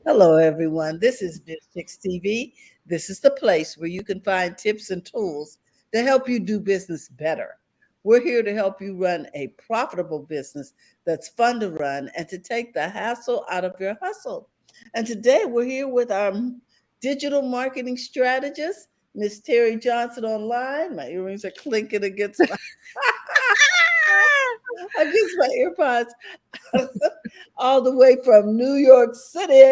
Hello, everyone. This is BizChicks TV. This is the place where you can find tips and tools to help you do business better. We're here to help you run a profitable business that's fun to run and to take the hassle out of your hustle. And today we're here with our digital marketing strategist, Miss Terry Johnson online. My earrings are clinking against my against my earpods. All the way from New York City.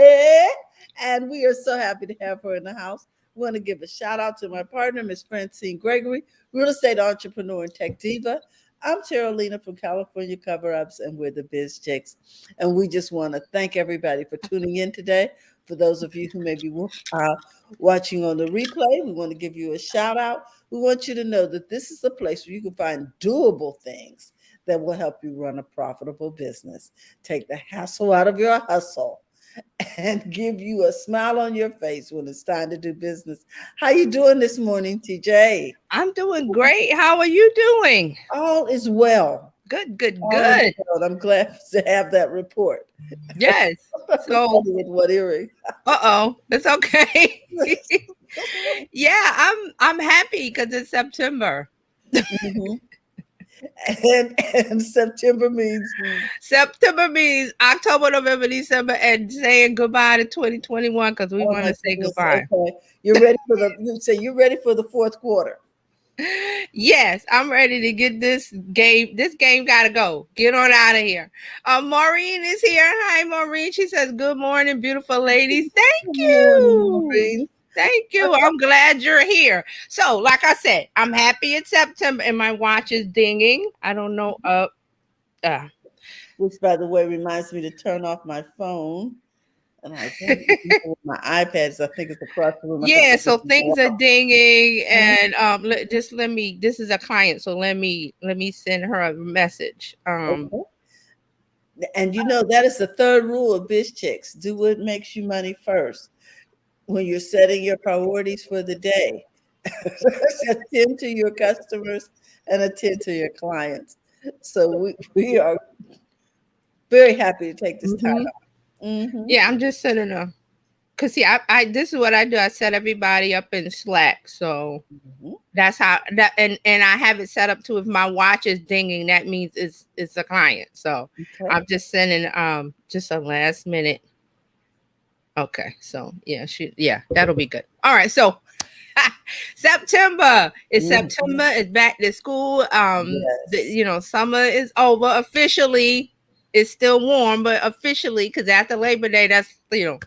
And we are so happy to have her in the house. We want to give a shout out to my partner, Miss Francine Gregory, real estate entrepreneur and tech diva. I'm Carolina from California Cover Ups, and we're the Biz Chicks. And we just want to thank everybody for tuning in today. For those of you who may be watching on the replay, we want to give you a shout out. We want you to know that this is a place where you can find doable things that will help you run a profitable business, take the hassle out of your hustle, and give you a smile on your face when it's time to do business. How you doing this morning, TJ? I'm doing great. How are you doing? All is well. Good, good, All is good. well. I'm glad to have that report. Yes. So, With what earring? uh-oh, it's okay. Yeah, I'm happy because it's September. Mhm. And September means September means October, November, December, and saying goodbye to 2021 because we oh want my to say goodness. goodbye. Okay. You're ready for you say you're ready for the fourth quarter. Yes, I'm ready to get this game. This game gotta go. Get on out of here. Maureen is here. Hi, Maureen. She says, "Good morning, beautiful ladies." Thank Good morning, you. Maureen. Thank you. I'm glad you're here. So, like I said, I'm happy it's September and my watch is dinging. I don't know. Uh Which, by the way, reminds me to turn off my phone. And I don't even know where my iPad is. I think it's across the room. I think yeah. it's So things are dinging, Mhm. and just let me. This is a client, so let me send her a message. Okay. And you know that is the third rule of Biz Chicks. Do what makes you money first when you're setting your priorities for the day. Attend to your customers and attend to your clients. So we are very happy to take this time Mhm. out. Hmm. Yeah, I'm just sending a. Cause see, I this is what I do. I set everybody up in Slack, so Hmm. that's how that and I have it set up to if my watch is dinging, that means it's a client. So Okay. I'm just sending just a last minute. Okay, so yeah, that'll be good. All right, so September. It's Hmm. September. It's back to school. Yes. Summer is over officially. It's still warm, but officially, because after Labor Day, that's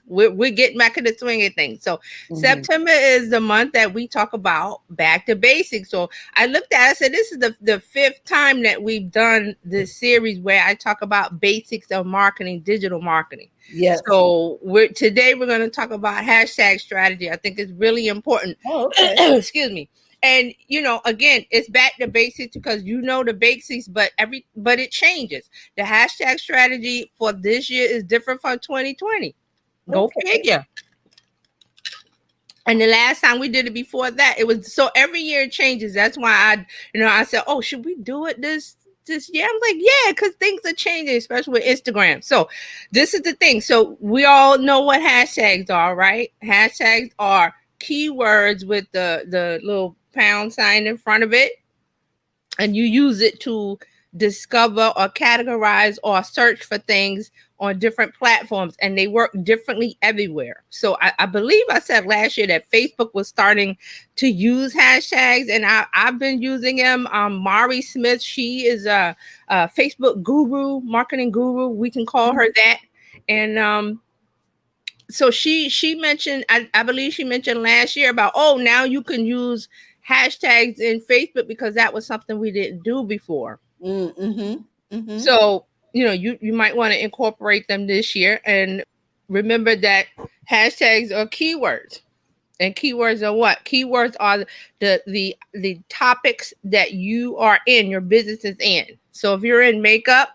we're getting back in the swing of things. So Hmm. September is the month that we talk about back to basics. So I looked at it, I said this is the fifth time that we've done this series where I talk about basics of marketing, digital marketing. Yes. So today we're going to talk about hashtag strategy. I think it's really important. Oh, okay. Excuse me. And again, it's back to basics because the basics, but it changes. The hashtag strategy for this year is different from 2020. Go Okay. figure. And the last time we did it before that, it was so every year it changes. That's why I said, oh, should we do it this year? I'm like, yeah, because things are changing, especially with Instagram. So this is the thing. So we all know what hashtags are, right? Hashtags are keywords with the little pound sign in front of it, and you use it to discover or categorize or search for things on different platforms, and they work differently everywhere. So I believe I said last year that Facebook was starting to use hashtags, and I've been using them. Mari Smith, she is a Facebook guru, marketing guru, we can call her that. And so she mentioned, I believe she mentioned last year about, oh, now you can use hashtags in Facebook because that was something we didn't do before. Mm-hmm. Mm-hmm. So you might want to incorporate them this year, and remember that hashtags are keywords. And keywords are what? Keywords are the topics that you are in, your business is in. So if you're in makeup,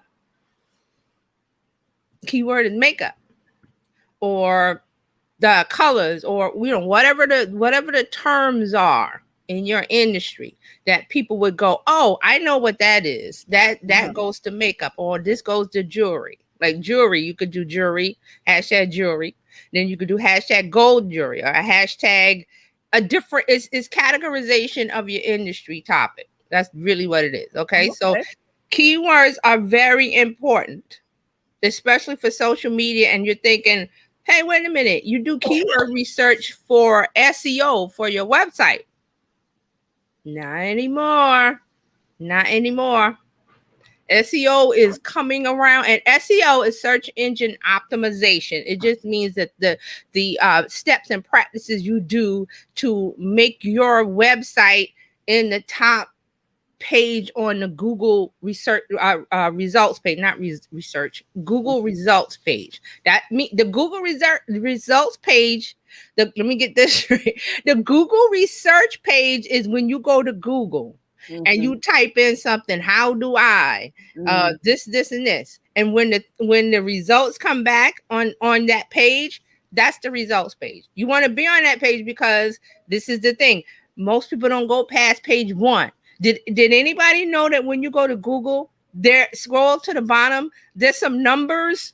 keyword is makeup, or the colors, or whatever the terms are in your industry that people would go, oh, I know what that is. That goes to makeup, or this goes to jewelry. Like jewelry, you could do jewelry, hashtag jewelry. Then you could do hashtag gold jury or a hashtag a different is categorization of your industry topic. That's really what it is. Okay. So Okay. keywords are very important, especially for social media. And you're thinking, hey, wait a minute, you do keyword research for SEO for your website. Not anymore. Not anymore. SEO is coming around, and SEO is search engine optimization. It just means that the steps and practices you do to make your website in the top page on the Google research results page, not research, Google results page. That the Google results page. Let me get this straight. The Google research page is when you go to Google and you type in something. How do I this and this? And when the results come back on that page, that's the results page. You want to be on that page because this is the thing. Most people don't go past page 1. Did anybody know that when you go to Google, there scroll to the bottom, there's some numbers.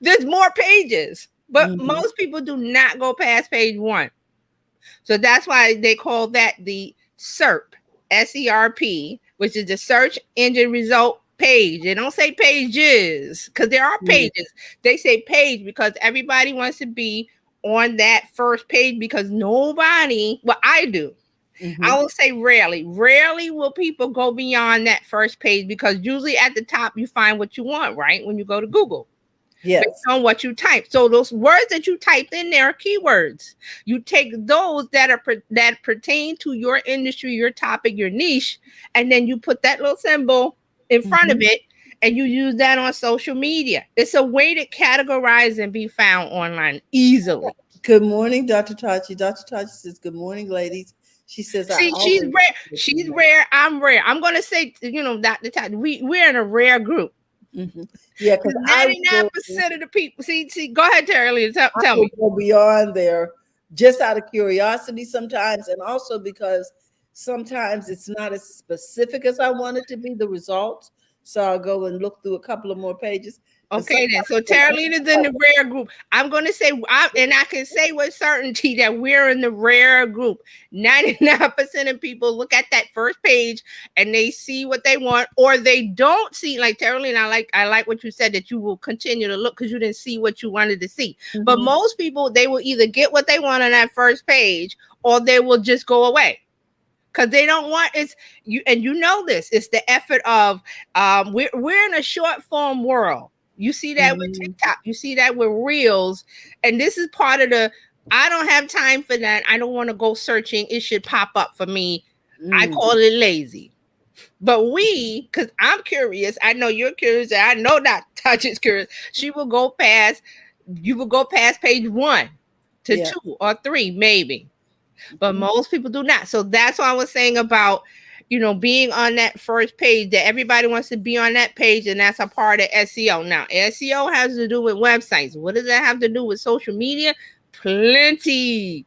There's more pages, but most people do not go past page 1. So that's why they call that the SERP, SERP, which is the search engine result page. They don't say pages because there are pages. They say page because everybody wants to be on that first page because nobody, well, I do. I will say rarely will people go beyond that first page because usually at the top you find what you want, right? When you go to Google. Yes. Based on what you type. So those words that you typed in there are keywords. You take those that are that pertain to your industry, your topic, your niche, and then you put that little symbol in front of it and you use that on social media. It's a way to categorize and be found online easily. Good morning, Dr. Tachi. Dr. Tachi says, good morning, ladies. She says, see, she's rare. She's rare. I'm rare. I'm gonna say, Dr. Tachi, we're in a rare group. Yeah, because 99% of the people. See. Go ahead, Terry. Tell me. Go beyond there, just out of curiosity sometimes, and also because sometimes it's not as specific as I want it to be. The results, so I'll go and look through a couple of more pages. Okay, then. So Terralyn is in the rare group. I'm going to say, and I can say with certainty that we're in the rare group. 99% of people look at that first page and they see what they want, or they don't see. Like Terralyn, I like what you said, that you will continue to look because you didn't see what you wanted to see. But most people, they will either get what they want on that first page, or they will just go away. Because they don't want you, and you know this. It's the effort of we're in a short form world. You see that with TikTok. You see that with Reels. And this is part of I don't have time for that. I don't want to go searching. It should pop up for me. I call it lazy. But because I'm curious, I know you're curious, and I know that Touch is curious. You will go past page 1 to 2 or 3, maybe. But most people do not. So that's what I was saying about, being on that first page, that everybody wants to be on that page, and that's a part of SEO. Now, SEO has to do with websites. What does that have to do with social media? Plenty,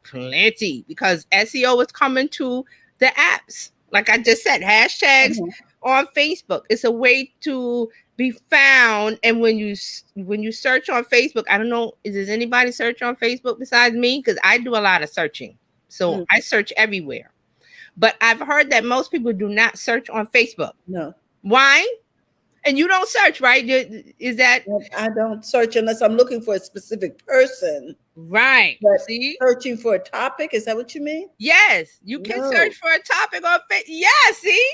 because SEO is coming to the apps. Like I just said, hashtags on Facebook. It's a way to be found. And when you search on Facebook, I don't know, does anybody search on Facebook besides me? Because I do a lot of searching. So I search everywhere. But I've heard that most people do not search on Facebook. No. Why? And you don't search, right? Is that? I don't search unless I'm looking for a specific person. Right. But see? Searching for a topic, is that what you mean? Yes. You can search for a topic on Facebook. Yeah, see?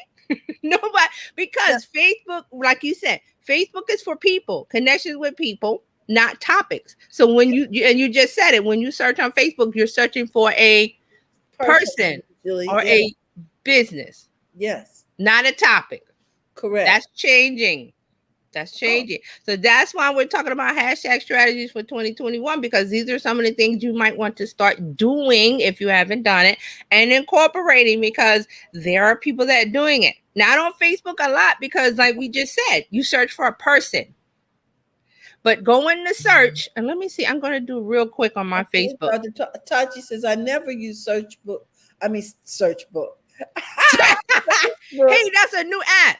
Nobody, because Facebook, like you said, Facebook is for people, connections with people, not topics. So when you just said it, when you search on Facebook, you're searching for a person or a business. Yes. Not a topic. Correct. That's changing. So that's why we're talking about hashtag strategies for 2021, because these are some of the things you might want to start doing if you haven't done it, and incorporating, because there are people that are doing it. Not on Facebook a lot, because like we just said, you search for a person. But go in the search, and let me see. I'm going to do real quick on my Facebook. Tachi says, I never use search book. Hey, that's a new app.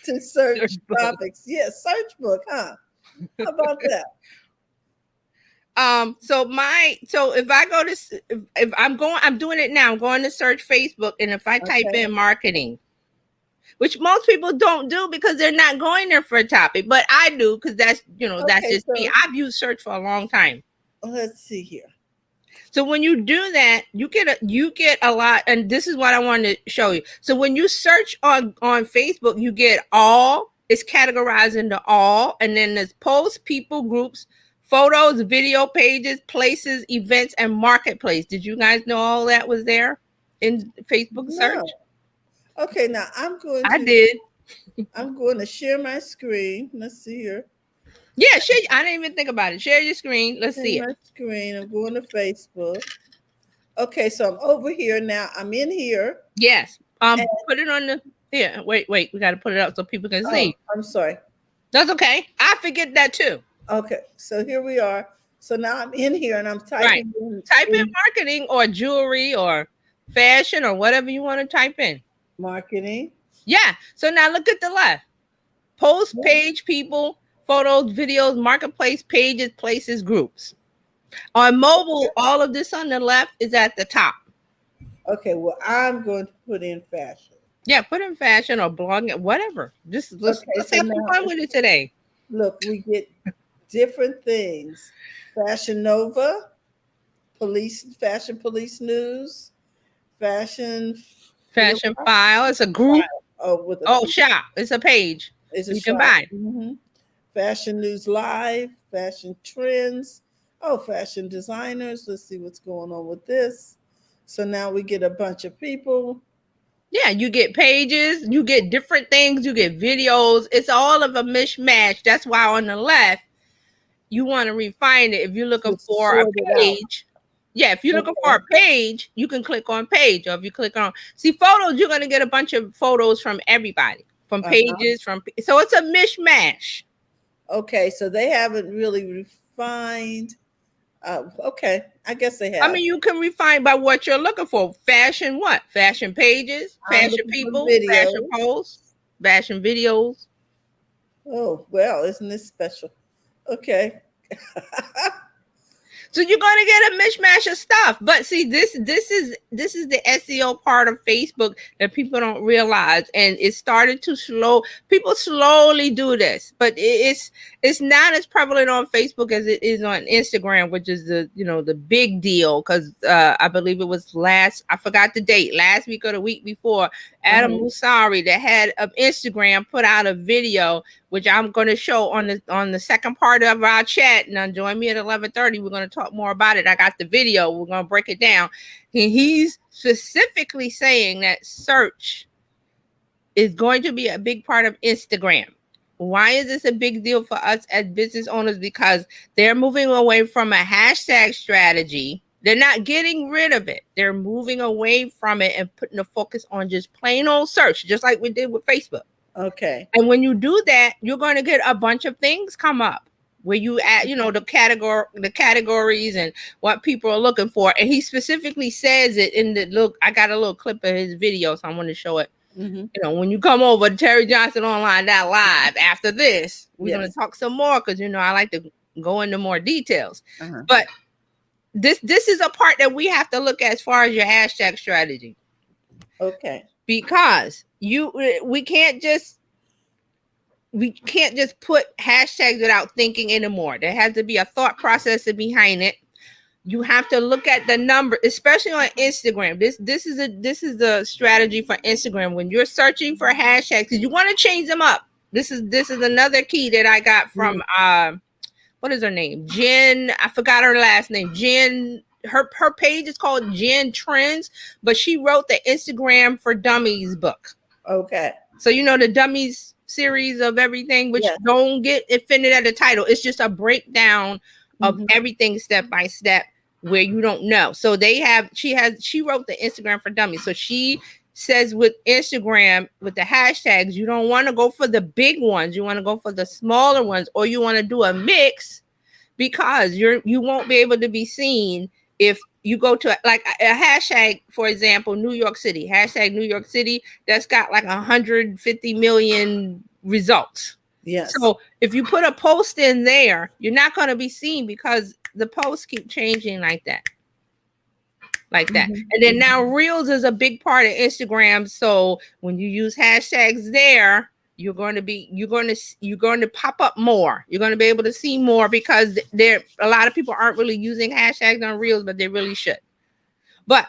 To search topics. Yes, search book, huh? How about that? So if I go to if I'm doing it now. I'm going to search Facebook, and if I type Okay. in marketing, which most people don't do because they're not going there for a topic, but I do because that's Okay. just me. So I've used search for a long time. let's see here. So when you do that, you get a lot, and this is what I wanted to show you. So when you search on Facebook, you get all. It's categorized into all, and then there's posts, people, groups, photos, video pages, places, events, and marketplace. Did you guys know all that was there in Facebook No. search? Okay. Now I did. I'm going to share my screen. Let's see here. Yeah, share. I didn't even think about it. Share your screen. Let's Share see it. my screen. I'm going to Facebook. Okay. So I'm over here now. I'm in here. Yes. And Put it on the. Yeah. Wait. We got to put it up so people can oh, see. I'm sorry. That's okay. I forget that too. Okay. So here we are. So now I'm in here and I'm Right. typing Type in in marketing or jewelry or fashion or whatever you want to type in. marketing. Yeah. So now look at the left. Post Yeah. page, people, photos, videos, marketplace, pages, places, groups. On mobile, all of this on the left is at the top. Okay. Well, I'm going to put in fashion. Yeah, put in fashion or blogging, whatever. Just let's Okay. let's So have some now fun with it today. look, we get different things. Fashion Nova, fashion police news, fashion feel Fashion file. It's a group. oh with a Oh, P. shop. It's a page. It's a You can shop. buy. Fashion News Live, fashion trends. Oh, fashion designers. Let's see what's going on with this. So now we get a bunch of people. Yeah, you get pages, you get different things, you get videos. It's all of a mishmash. That's why on the left, you want to refine it. If you're looking To for a sort it out. page, yeah, if you're looking for Okay. a page, you can click on page. Or if you click on see photos, you're gonna get a bunch of photos from everybody, from Uh-huh. pages, so it's a mishmash. Okay, so they haven't really refined. Okay, I guess they I have. mean, you can refine by what you're looking for. Fashion what? Fashion pages, I'm fashion looking for people, fashion videos. posts, fashion videos. Oh, well, isn't this special? Okay. So you're gonna get a mishmash of stuff. But see, this is the SEO part of Facebook that people don't realize, and it started to slow. People slowly do this, but it's not as prevalent on Facebook as it is on Instagram, which is the big deal. Because I believe it was I forgot the date, last week or the week before. Adam Uh-huh. Musari, the head of Instagram, put out a video which I'm going to show on the second part of our chat. Now join me at 11:30. We're going to talk more about it. I got the video. We're going to break it down. And he's specifically saying that search is going to be a big part of Instagram. Why is this a big deal for us as business owners? Because they're moving away from a hashtag strategy. They're not getting rid of it. They're moving away from it and putting the focus on just plain old search, just like we did with Facebook. Okay. And when you do that, you're going to get a bunch of things come up where you add, the categories and what people are looking for. And he specifically says it in the look. I got a little clip of his video, so I want to show it. When you come over to Terry Johnson Online live after this, we're going to talk some more because I like to go into more details. But this is a part that we have to look at as far as your hashtag strategy. Okay. Because we can't just put hashtags without thinking anymore. There has to be a thought process behind it. You have to look at the number, especially on Instagram. This is the strategy for Instagram when you're searching for hashtags, because you want to change them up. This is another key that I got from what is her name? Jen. I forgot her last name. Jen. Her page is called Jen Trends, but she wrote the Instagram for Dummies book. Okay. So the Dummies series of everything, which don't get offended at the title. It's just a breakdown of everything step by step where you don't know. So she wrote the Instagram for Dummies. So she says with Instagram, with the hashtags, you don't want to go for the big ones. You want to go for the smaller ones, or you want to do a mix, because you won't be able to be seen if you go to like a hashtag, for example, New York City, hashtag New York City, that's got like 150 million results. Yes. So if you put a post in there, you're not going to be seen because the posts keep changing like that. Like that. Mhm. And then now Reels is a big part of Instagram. So when you use hashtags there, you're going to pop up more. You're going to be able to see more because there a lot of people aren't really using hashtags on Reels, but they really should. But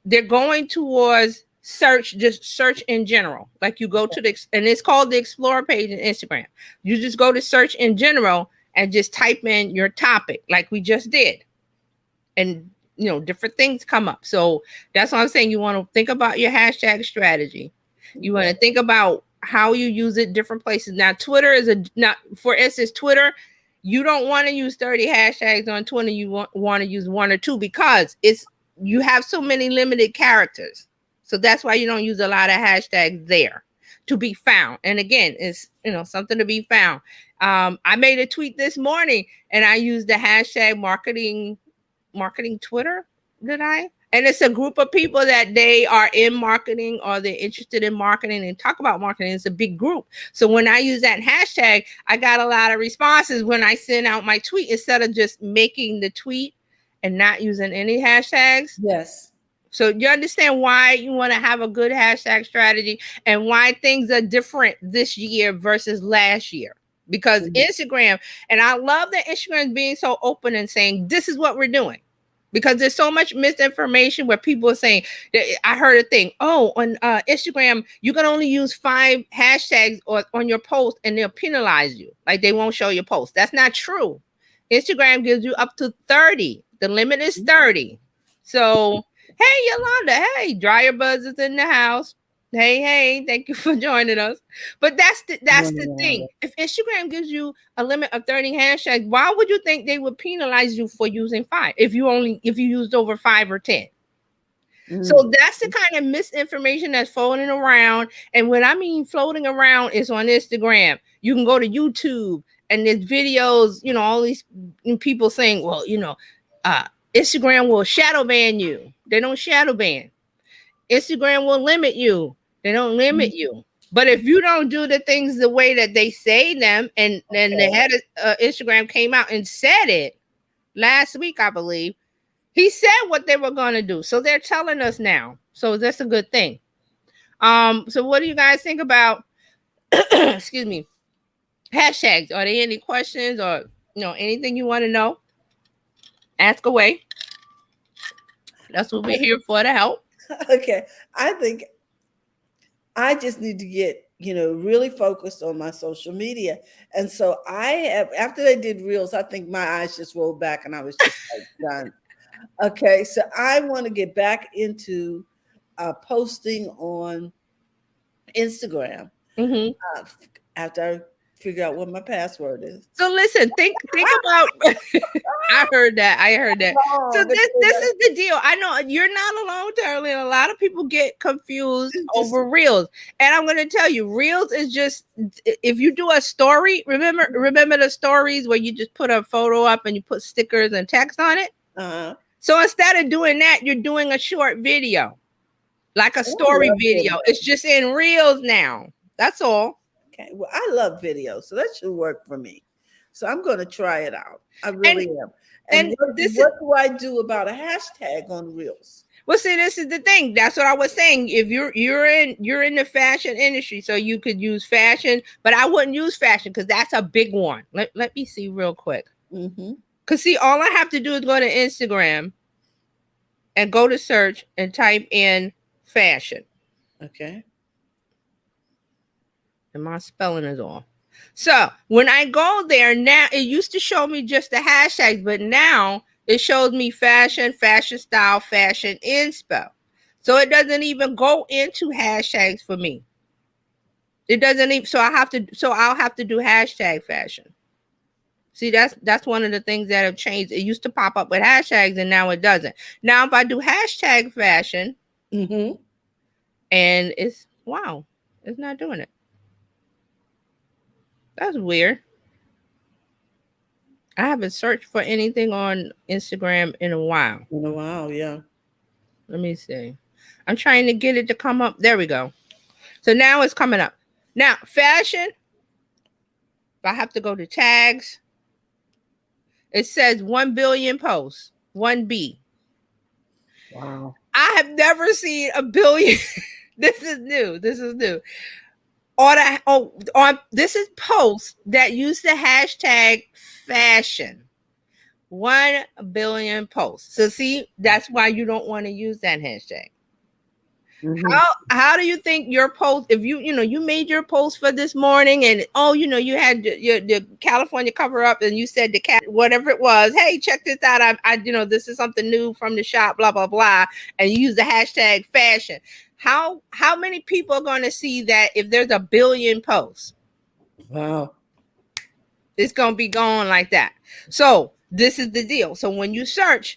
they're going towards search, just search in general. Like you go to and it's called the Explore page in Instagram. You just go to search in general and just type in your topic like we just did. And different things come up. So that's what I'm saying. You want to think about your hashtag strategy. You want to think about how you use it different places. Now, Twitter is not, for instance, Twitter, you don't want to use 30 hashtags on Twitter. You want to use one or two because you have so many limited characters. So that's why you don't use a lot of hashtags there to be found. And again, it's something to be found. I made a tweet this morning and I used the hashtag marketing Twitter, did I? And it's a group of people that they are in marketing or they're interested in marketing and talk about marketing. It's a big group. So when I use that hashtag, I got a lot of responses when I send out my tweet instead of just making the tweet and not using any hashtags. Yes. So you understand why you want to have a good hashtag strategy and why things are different this year versus last year. Because Instagram, and I love that Instagram being so open and saying, this is what we're doing. Because there's so much misinformation where people are saying, I heard a thing, oh, on Instagram, you can only use 5 hashtags on your post and they'll penalize you. Like they won't show your post. That's not true. Instagram gives you up to 30. The limit is 30. So, hey, Yolanda, hey, Dryer Buzz is in the house. Hey, thank you for joining us. But that's the thing. If Instagram gives you a limit of 30 hashtags, why would you think they would penalize you for using 5 if you used over 5 or 10? So that's the kind of misinformation that's floating around. And what I mean floating around is on Instagram. You can go to YouTube and there's videos, all these people saying, well, Instagram will shadow ban you. They don't shadow ban. Instagram will limit you. They don't limit you. But if you don't do the things the way that they say them, and then the head of Instagram came out and said it last week, I believe, he said what they were going to do. So they're telling us now. So that's a good thing. So what do you guys think about, excuse me, hashtags? Are there any questions or, anything you want to know? Ask away. That's what we're here for, to help. Okay. I think I just need to get, really focused on my social media. And so after they did Reels, I think my eyes just rolled back and I was just like done. Okay. So I want to get back into posting on Instagram after I figure out what my password is. So listen, think about I heard that. Oh, So this is the deal. I know you're not alone, Darlene. A lot of people get confused over Reels. And I'm gonna tell you, Reels is just, if you do a story, remember the stories where you just put a photo up and you put stickers and text on it? So instead of doing that, you're doing a short video. Like a story video. It's just in Reels now. That's all. Okay. Well, I love videos, so that should work for me. So I'm going to try it out. I really am. And what do I do about a hashtag on Reels? Well, see, this is the thing. That's what I was saying. If you're in the fashion industry, so you could use fashion, but I wouldn't use fashion because that's a big one. Let me see real quick. Because see, all I have to do is go to Instagram and go to search and type in fashion. Okay. And my spelling is off. So when I go there now, it used to show me just the hashtags, but now it shows me fashion, fashion style, fashion inspo. So it doesn't even go into hashtags for me. It doesn't even. So I'll have to do hashtag fashion. See, that's one of the things that have changed. It used to pop up with hashtags, and now it doesn't. Now if I do hashtag fashion, and it's not doing it. That's weird. I haven't searched for anything on Instagram in a while. Yeah. Let me see. I'm trying to get it to come up. There we go. So now it's coming up. Now, fashion. If I have to go to tags, It says 1 billion posts, 1B. Wow. I have never seen a billion. This is new. This is new. On this is posts that use the hashtag fashion. 1 billion posts. So see, that's why you don't want to use that hashtag. Mhm. How do you think your post, if you made your post for this morning, and you had the California cover up, and you said the cat, whatever it was, hey, check this out, this is something new from the shop, blah blah blah, and you use the hashtag fashion. How many people are going to see that if there's a billion posts? Wow. It's going to be going like that. So this is the deal. So when you search,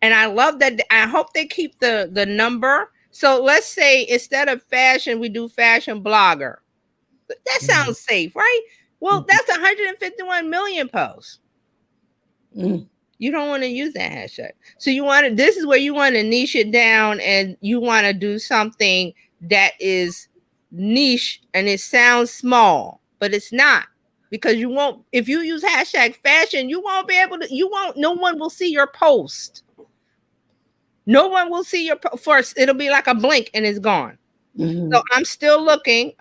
and I love that, I hope they keep the number. So let's say instead of fashion, we do fashion blogger. That sounds safe, right? Well, that's 151 million posts. Mm. You don't want to use that hashtag. So this is where you want to niche it down, and you want to do something that is niche and it sounds small, but it's not. Because you won't, if you use hashtag fashion, you won't be able to, no one will see your post. No one will see your first. It'll be like a blink and it's gone. Mhm. So I'm still looking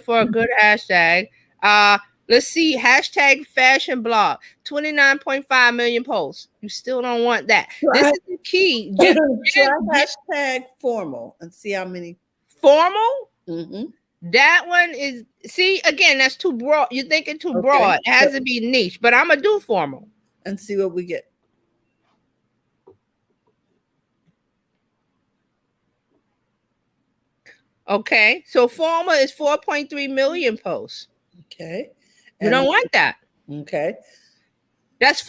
for a good hashtag. Let's see, hashtag fashion blog, 29.5 million posts. You still don't want that. This is the key. Try hashtag formal and see how many. Formal. Mhm. That one is, see, again, that's too broad. You're thinking too Okay. broad. It has to be niche, but I'm gonna do formal And see what we get. Okay, so formal is 4.3 million posts. Okay. You don't want that. Okay. That's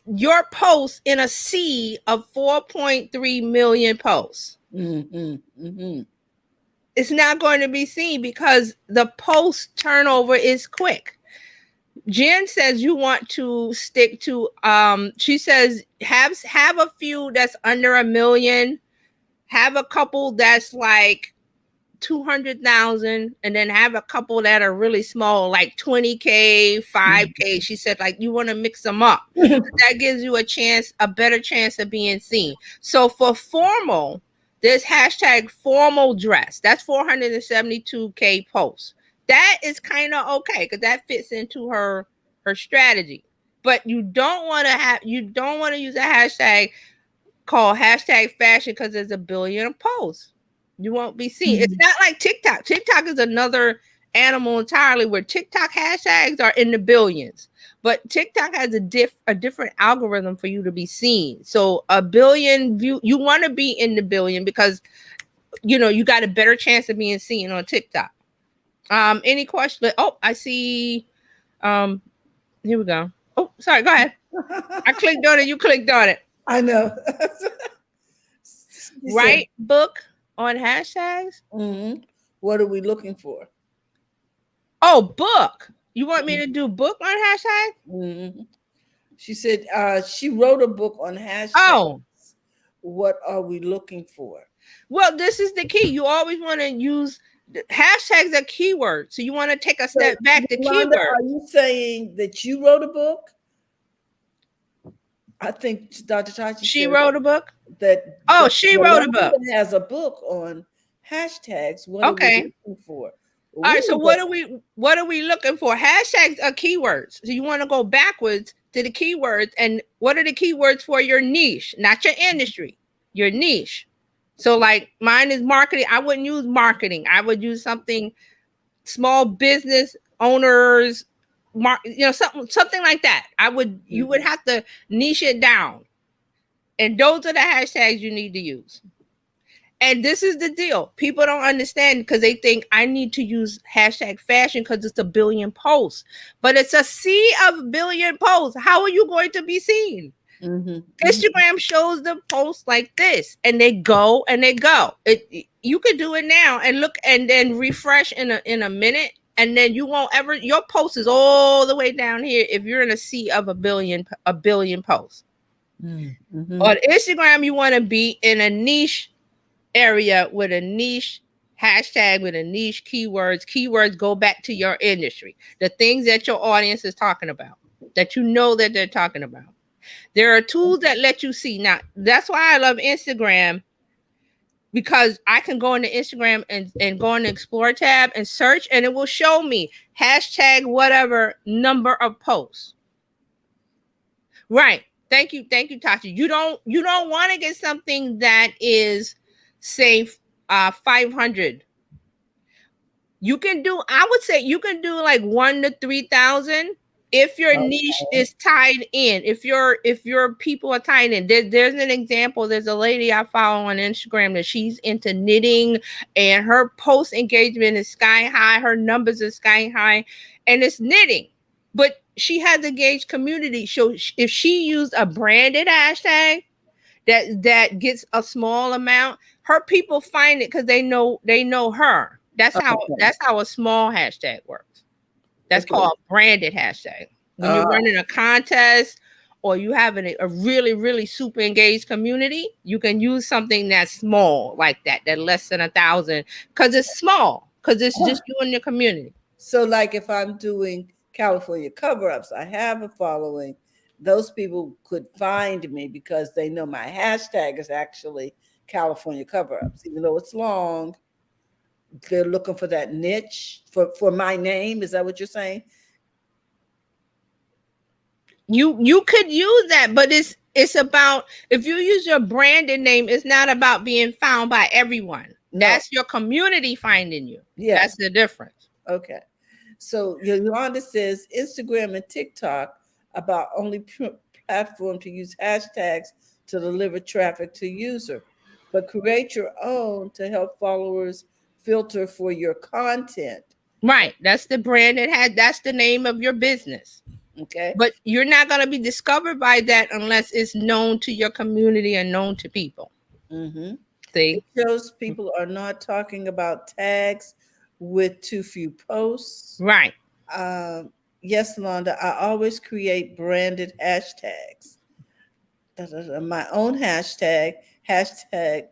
your post in a sea of 4.3 million posts. Mm-hmm. Mm-hmm. It's not going to be seen because the post turnover is quick. Jen says you want to stick to she says have a few that's under a million, have a couple that's like 200,000, and then have a couple that are really small, like 20K, 5K. She said, like, you want to mix them up. That gives you a better chance of being seen. So for formal, there's hashtag formal dress. That's 472K posts. That is kind of okay because that fits into her strategy. But you don't want to use a hashtag called hashtag fashion because there's a billion posts. You won't be seen. It's not like TikTok. TikTok is another animal entirely, where TikTok hashtags are in the billions. But TikTok has a different algorithm for you to be seen. So a billion view, you want to be in the billion because you got a better chance of being seen on TikTok. Any question? Oh, I see. Here we go. Oh, sorry. Go ahead. I clicked on it. You clicked on it. I know. Write book on hashtags. Mm-hmm. What are we looking for? Oh, book. You want me to do book on hashtag? Mm-hmm. She said she wrote a book on hashtags. Oh. What are we looking for? Well, this is the key. You always want to use hashtags are keywords. So you want to take a step back to keywords. Are you saying that you wrote a book? I think Dr. Tachi she wrote a book. She wrote a book. Has a book on hashtags. What are we looking for? All right. So what are we looking for? Hashtags are keywords. So you want to go backwards to the keywords, and what are the keywords for your niche, not your industry, your niche. So like mine is marketing. I wouldn't use marketing. I would use something small business owners, something like that. You would have to niche it down. And those are the hashtags you need to use. And this is the deal. People don't understand because they think I need to use hashtag fashion because it's a billion posts. But it's a sea of billion posts. How are you going to be seen? Mm-hmm. Instagram shows the posts like this, and they go and they go. You could do it now and look, and then refresh in a minute, and then you won't ever. Your post is all the way down here if you're in a sea of a billion posts. Mm-hmm. On Instagram, you want to be in a niche area with a niche hashtag, with a niche keywords. Keywords go back to your industry, the things that your audience is talking about. that you know that they're talking about. There are tools that let you see. Now, that's why I love Instagram, because I can go into Instagram and go in the Explore tab and search, and it will show me hashtag whatever number of posts. Right. Thank you, Tasha. You don't want to get something that is, say, 500. You can do, I would say you can do like 1 to 3,000 if your niche Okay. is tied in. If your people are tied in. There's an example. There's a lady I follow on Instagram that she's into knitting, and her post engagement is sky high. Her numbers are sky high, and it's knitting. But she has engaged community. So if she used a branded hashtag that gets a small amount, her people find it because they know her. That's how Okay. that's how a small hashtag works. That's Okay. called branded hashtag. When you're Uh, running a contest or you have a really, really super engaged community, you can use something that's small like that less than 1,000, because it's small, because it's just you and your community. so, like if I'm doing California cover ups, I have a following. Those people could find me because they know my hashtag is actually California cover ups, even though it's long. They're looking for that niche for my name. Is that what you're saying? You could use that, but it's about, if you use your branded name, it's not about being found by everyone. No. That's your community finding you. Yes. That's the difference. Okay. So Yolanda says Instagram and TikTok about only platform to use hashtags to deliver traffic to user, but create your own to help followers filter for your content. Right. That's the brand it had. That's the name of your business. Okay. But you're not going to be discovered by that unless it's known to your community and known to people. Mm-hmm. It See? shows people are not talking about tags with too few posts. Right. Um, yes, Londa, I always create branded hashtags. My own hashtag dry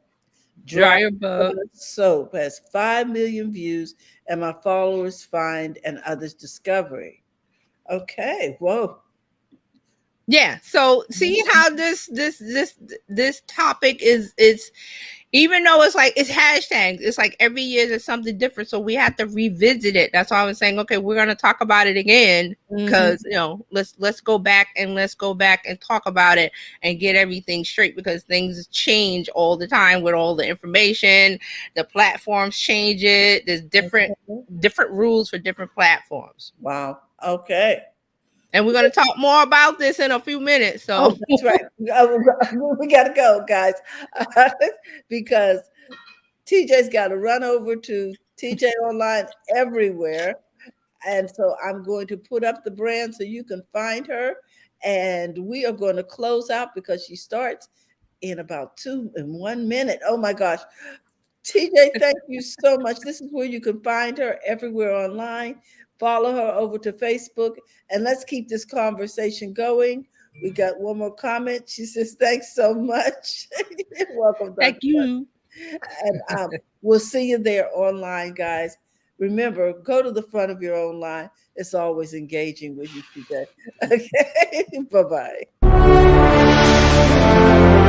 Dryer bug. soap has 5 million views, and my followers find and others discovery. Okay, whoa. Yeah. So see how this topic is, even though it's like it's hashtags, it's like every year there's something different. So we have to revisit it. That's why I was saying, okay, we're gonna talk about it again, because let's go back and talk about it and get everything straight, because things change all the time with all the information. The platforms change it. There's different rules for different platforms. Wow. Okay. And we're gonna talk more about this in a few minutes. So Oh, that's right. We got to go, guys, because TJ's got to run over to TJ Online everywhere. And so I'm going to put up the brand so you can find her. And we are going to close out because she starts in about 1 minute. Oh my gosh. TJ, thank you so much. This is where you can find her everywhere online. Follow her over to Facebook, and let's keep this conversation going. We got one more comment. She says, "Thanks so much." You're welcome, Dr. thank you. And we'll see you there online, guys. Remember, go to the front of your own line. It's always engaging with you today. Okay, bye bye.